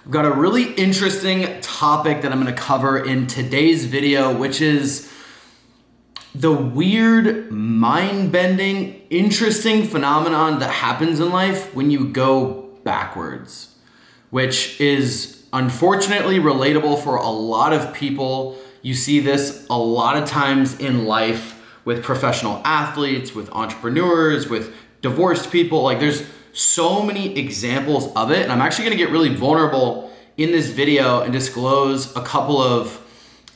I've got a really interesting topic that I'm going to cover in today's video, which is the weird, mind-bending, interesting phenomenon that happens in life when you go backwards, which is unfortunately relatable for a lot of people. You see this a lot of times in life with professional athletes, with entrepreneurs, with divorced people. Like, there's so many examples of it, and I'm actually going to get really vulnerable in this video and disclose a couple of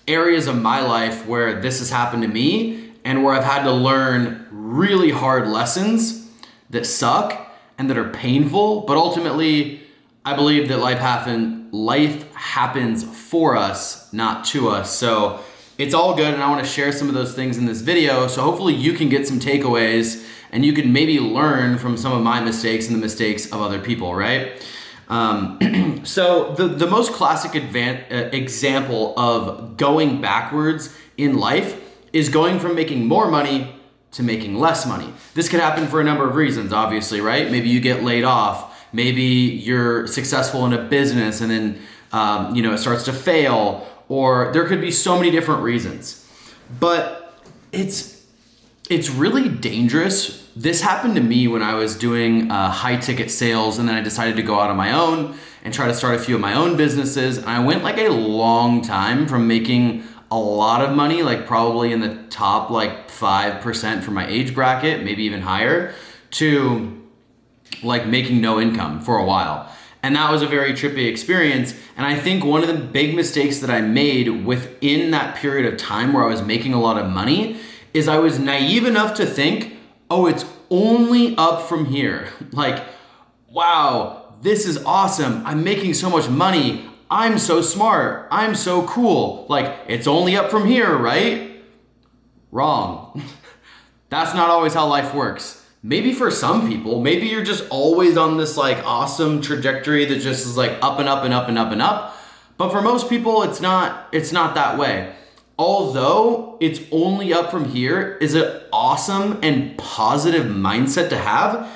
areas of my life where this has happened to me and where I've had to learn really hard lessons that suck and that are painful, but ultimately I believe that life happens for us, not to us. So it's all good, and I want to share some of those things in this video, so hopefully you can get some takeaways and you can maybe learn from some of my mistakes and the mistakes of other people, right? So the most classic example of going backwards in life is going from making more money to making less money. This could happen for a number of reasons, obviously, right? Maybe you get laid off. Maybe you're successful in a business and then it starts to fail, or there could be so many different reasons. But it's really dangerous. This happened to me when I was doing high ticket sales, and then I decided to go out on my own and try to start a few of my own businesses. And I went like a long time from making a lot of money, like probably in the top like 5% for my age bracket, maybe even higher, to like making no income for a while. And that was a very trippy experience. And I think one of the big mistakes that I made within that period of time where I was making a lot of money is I was naive enough to think, oh, it's only up from here. Like, wow, this is awesome. I'm making so much money. I'm so smart. I'm so cool. Like, it's only up from here, right? Wrong. That's not always how life works. Maybe for some people, maybe you're just always on this like awesome trajectory that just is like up and up and up and up and up. But for most people, it's not that way. Although it's only up from here is an awesome and positive mindset to have,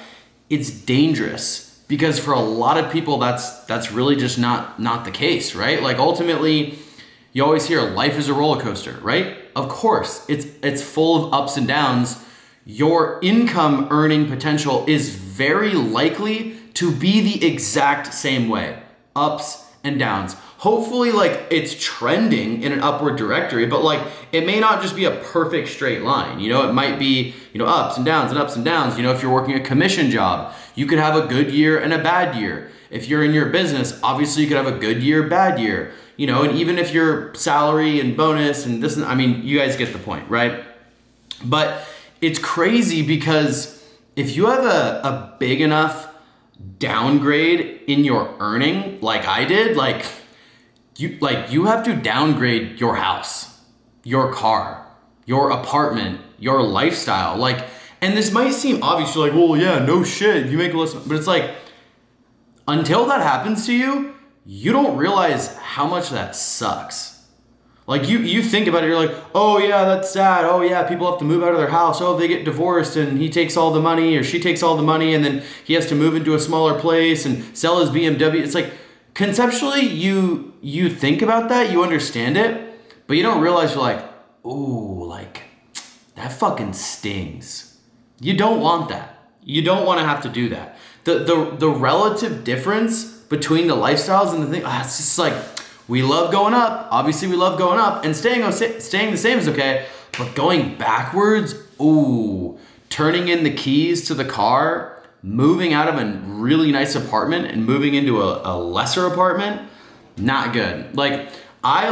it's dangerous because for a lot of people, that's really just not the case, right? Like ultimately, you always hear life is a roller coaster, right? Of course, it's full of ups and downs. Your income earning potential is very likely to be the exact same way, ups and downs. Hopefully, like, it's trending in an upward directory, but like, it may not just be a perfect straight line. It might be, ups and downs and ups and downs. If you're working a commission job, you could have a good year and a bad year. If you're in your business, obviously you could have a good year, bad year, and even if your salary and bonus and this, you guys get the point, right? But it's crazy because if you have a big enough downgrade in your earning, like I did, you have to downgrade your house, your car, your apartment, your lifestyle. And this might seem obvious. You're like, well, yeah, no shit. You make less, but it's like, until that happens to you, you don't realize how much that sucks. Like you think about it, you're like, oh yeah, that's sad. Oh yeah, people have to move out of their house. Oh, they get divorced and he takes all the money or she takes all the money and then he has to move into a smaller place and sell his BMW. It's like, conceptually, you think about that, you understand it, but you don't realize you're like, ooh, like that fucking stings. You don't want that. You don't want to have to do that. The relative difference between the lifestyles and the thing, it's just like, we love going up. Obviously, we love going up, and staying the same is okay. But going backwards, ooh, turning in the keys to the car, moving out of a really nice apartment and moving into a lesser apartment, not good. Like I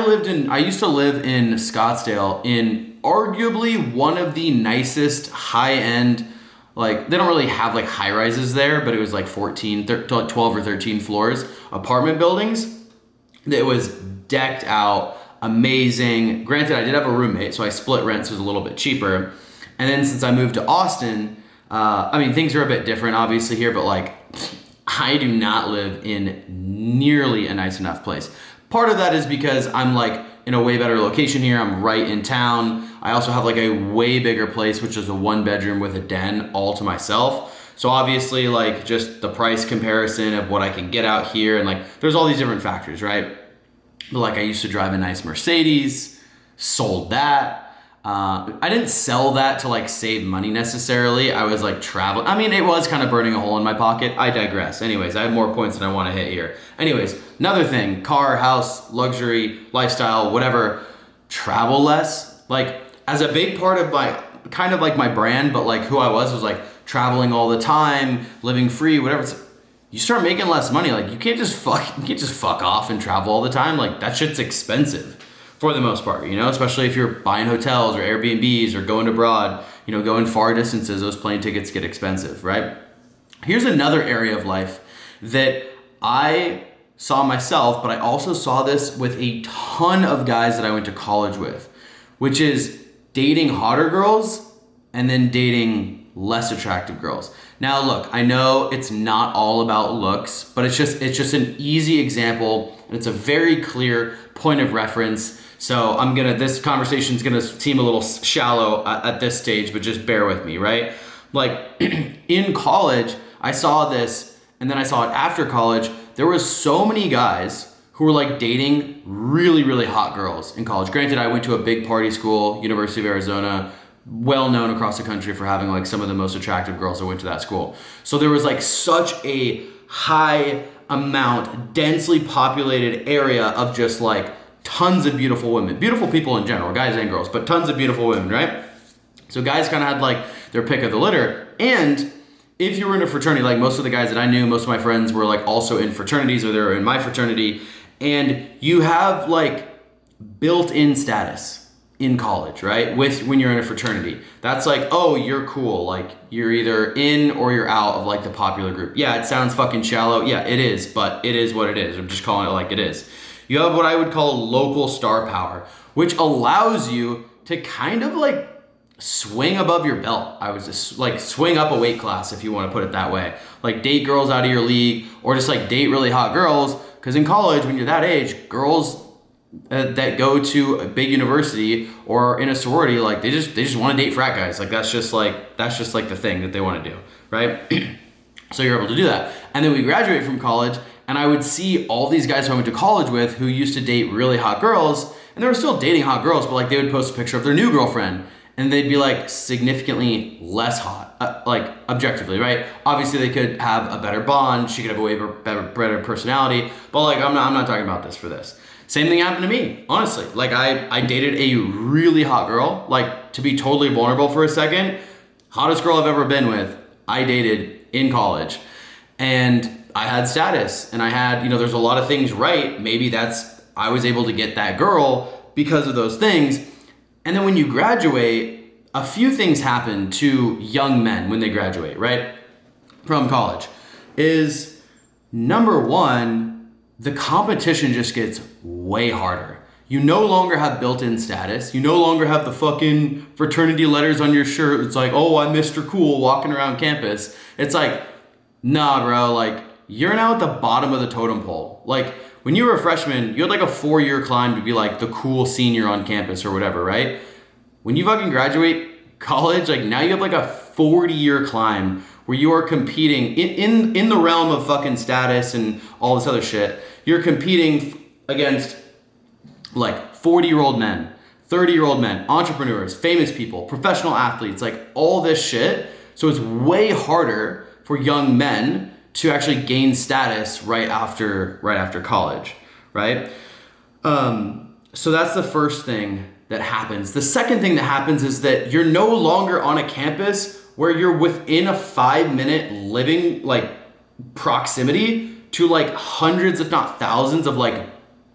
used to live in Scottsdale in arguably one of the nicest high-end, like they don't really have like high rises there, but it was like 12 or 13 floors apartment buildings. It was decked out, amazing. Granted, I did have a roommate, so I split rent, so it was a little bit cheaper. And then since I moved to Austin, things are a bit different obviously here, but like I do not live in nearly a nice enough place. Part of that is because I'm like in a way better location here. I'm right in town. I also have like a way bigger place, which is a 1-bedroom with a den all to myself. So obviously, like, just the price comparison of what I can get out here, and like, there's all these different factors, right? But like, I used to drive a nice Mercedes, sold that. I didn't sell that to like save money necessarily. I was like traveling. I mean, it was kind of burning a hole in my pocket. I digress. Anyways, I have more points than I want to hit here. Anyways, another thing, car, house, luxury, lifestyle, whatever, travel less. Like, as a big part of my, kind of like my brand, but like who I was like traveling all the time, living free, whatever. You start making less money. Like, you can't just fuck off and travel all the time. Like, that shit's expensive. For the most part, you know, especially if you're buying hotels or Airbnbs or going abroad, you know, going far distances, those plane tickets get expensive, right? Here's another area of life that I saw myself, but I also saw this with a ton of guys that I went to college with, which is dating hotter girls and then dating less attractive girls. Now, look, I know it's not all about looks, but it's just an easy example, and it's a very clear point of reference. So this conversation is gonna seem a little shallow at this stage, but just bear with me, right? Like, in college, I saw this, and then I saw it after college. There was so many guys who were like dating really, really hot girls in college. Granted, I went to a big party school, University of Arizona, well known across the country for having like some of the most attractive girls that went to that school. So there was like such a high amount, densely populated area of just like tons of beautiful women, beautiful people in general, guys and girls, but tons of beautiful women, right? So guys kind of had like their pick of the litter. And if you were in a fraternity, like most of the guys that I knew, most of my friends were like also in fraternities, or they were in my fraternity, and you have like built-in status in college, right? When you're in a fraternity, that's like, oh, you're cool. Like, you're either in or you're out of like the popular group. Yeah, it sounds fucking shallow. Yeah, it is, but it is what it is. I'm just calling it like it is. You have what I would call local star power, which allows you to kind of like swing above your belt. I was just like swing up a weight class, if you want to put it that way. Like, date girls out of your league, or just like date really hot girls. Because in college, when you're that age, girls that go to a big university or in a sorority, like they just want to date frat guys. Like, that's just like the thing that they want to do, right? So you're able to do that. And then we graduate from college, and I would see all these guys who I went to college with who used to date really hot girls, and they were still dating hot girls, but like they would post a picture of their new girlfriend, and they'd be like significantly less hot, like objectively, right? Obviously they could have a better bond, she could have a way better personality, but like I'm not talking about this for this. Same thing happened to me, honestly. Like, I dated a really hot girl, like, to be totally vulnerable for a second, hottest girl I've ever been with, I dated in college. And I had status, and I had, you know, there's a lot of things right. Maybe I was able to get that girl because of those things. And then when you graduate, a few things happen to young men when they graduate, right? From college. Is number one, the competition just gets way harder. You no longer have built-in status. You no longer have the fucking fraternity letters on your shirt. It's like, oh, I'm Mr. Cool walking around campus. It's like, nah, bro, like, you're now at the bottom of the totem pole. Like, when you were a freshman, you had like a 4-year climb to be like the cool senior on campus or whatever, right? When you fucking graduate college, like, now you have like a 40-year climb where you are competing in the realm of fucking status and all this other shit. You're competing against like 40-year-old men, 30-year-old men, entrepreneurs, famous people, professional athletes, like all this shit. So it's way harder for young men to actually gain status right after college, right? So that's the first thing that happens. The second thing that happens is that you're no longer on a campus where you're within a 5-minute living like proximity to like hundreds, if not thousands, of like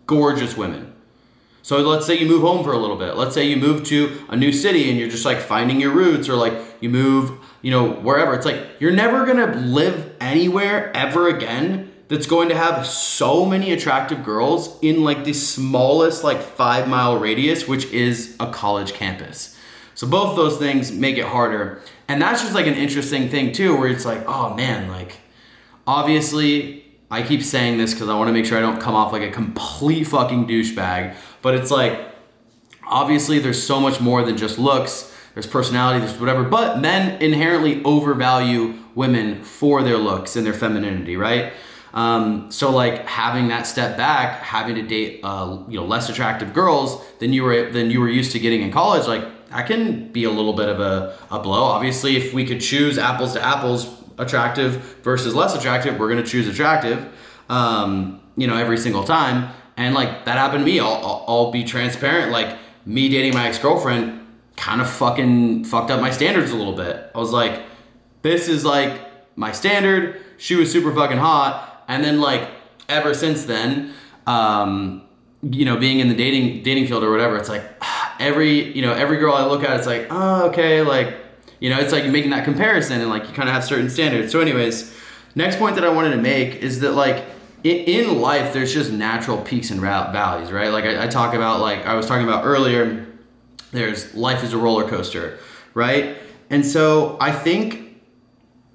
gorgeous women. So let's say you move home for a little bit. Let's say you move to a new city and you're just like finding your roots, or like you move, you know, wherever. It's like you're never gonna live anywhere ever again that's going to have so many attractive girls in like the smallest like 5-mile radius, which is a college campus. So both those things make it harder. And that's just like an interesting thing too, where it's like, oh man, like obviously I keep saying this because I want to make sure I don't come off like a complete fucking douchebag, but it's like, obviously there's so much more than just looks. there's personality, there's whatever, but men inherently overvalue women for their looks and their femininity, right? So like having that step back, having to date less attractive girls than you were used to getting in college, like that can be a little bit of a blow. Obviously, if we could choose apples to apples, attractive versus less attractive, we're gonna choose attractive, every single time. And like that happened to me. I'll be transparent. Like me dating my ex-girlfriend kind of fucking fucked up my standards a little bit. I was like, this is like my standard. She was super fucking hot. And then like ever since then, being in the dating field or whatever, it's like every girl I look at, it's like, oh, okay, like, it's like making that comparison and like you kind of have certain standards. So anyways, next point that I wanted to make is that like in life, there's just natural peaks and valleys, right? Like I talk about, like I was talking about earlier, life is a roller coaster, right? And so I think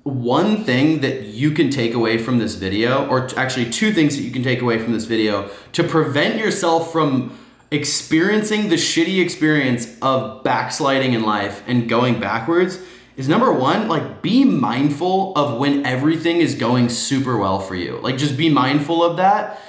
one thing that you can take away from this video, or actually two things that you can take away from this video to prevent yourself from experiencing the shitty experience of backsliding in life and going backwards, is number one, like be mindful of when everything is going super well for you. Like just be mindful of that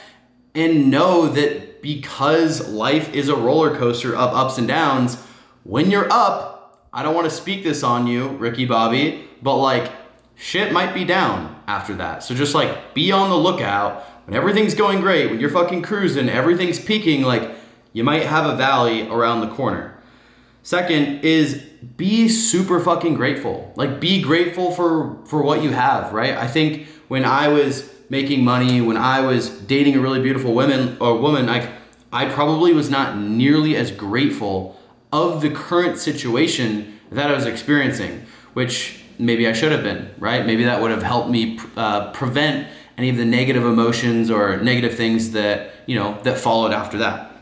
and know that because life is a roller coaster of ups and downs, when you're up, I don't want to speak this on you, Ricky Bobby, but like shit might be down after that. So just like be on the lookout when everything's going great, when you're fucking cruising, everything's peaking, like you might have a valley around the corner. Second is be super fucking grateful. Like be grateful for what you have, right? I think when I was making money, when I was dating a really beautiful woman, like I probably was not nearly as grateful of the current situation that I was experiencing, which maybe I should have been, right? Maybe that would have helped me prevent any of the negative emotions or negative things that, that followed after that.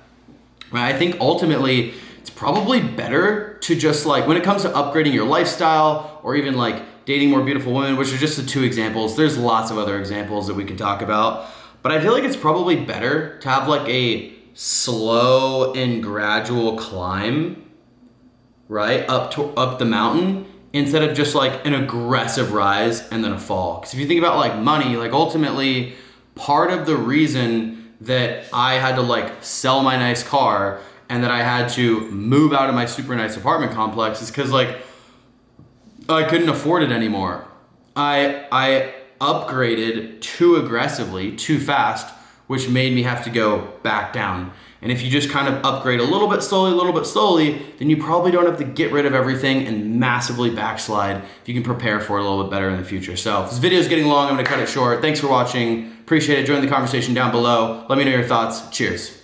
Right? I think ultimately it's probably better to just like, when it comes to upgrading your lifestyle or even like dating more beautiful women, which are just the two examples, there's lots of other examples that we can talk about, but I feel like it's probably better to have like a slow and gradual climb, right? Up the mountain, instead of just like an aggressive rise and then a fall. Because if you think about like money, like ultimately part of the reason that I had to like sell my nice car and that I had to move out of my super nice apartment complex is because like I couldn't afford it anymore. I upgraded too aggressively, too fast, which made me have to go back down. And if you just kind of upgrade a little bit slowly, then you probably don't have to get rid of everything and massively backslide if you can prepare for it a little bit better in the future. So if this video is getting long, I'm gonna cut it short. Thanks for watching. Appreciate it. Join the conversation down below. Let me know your thoughts. Cheers.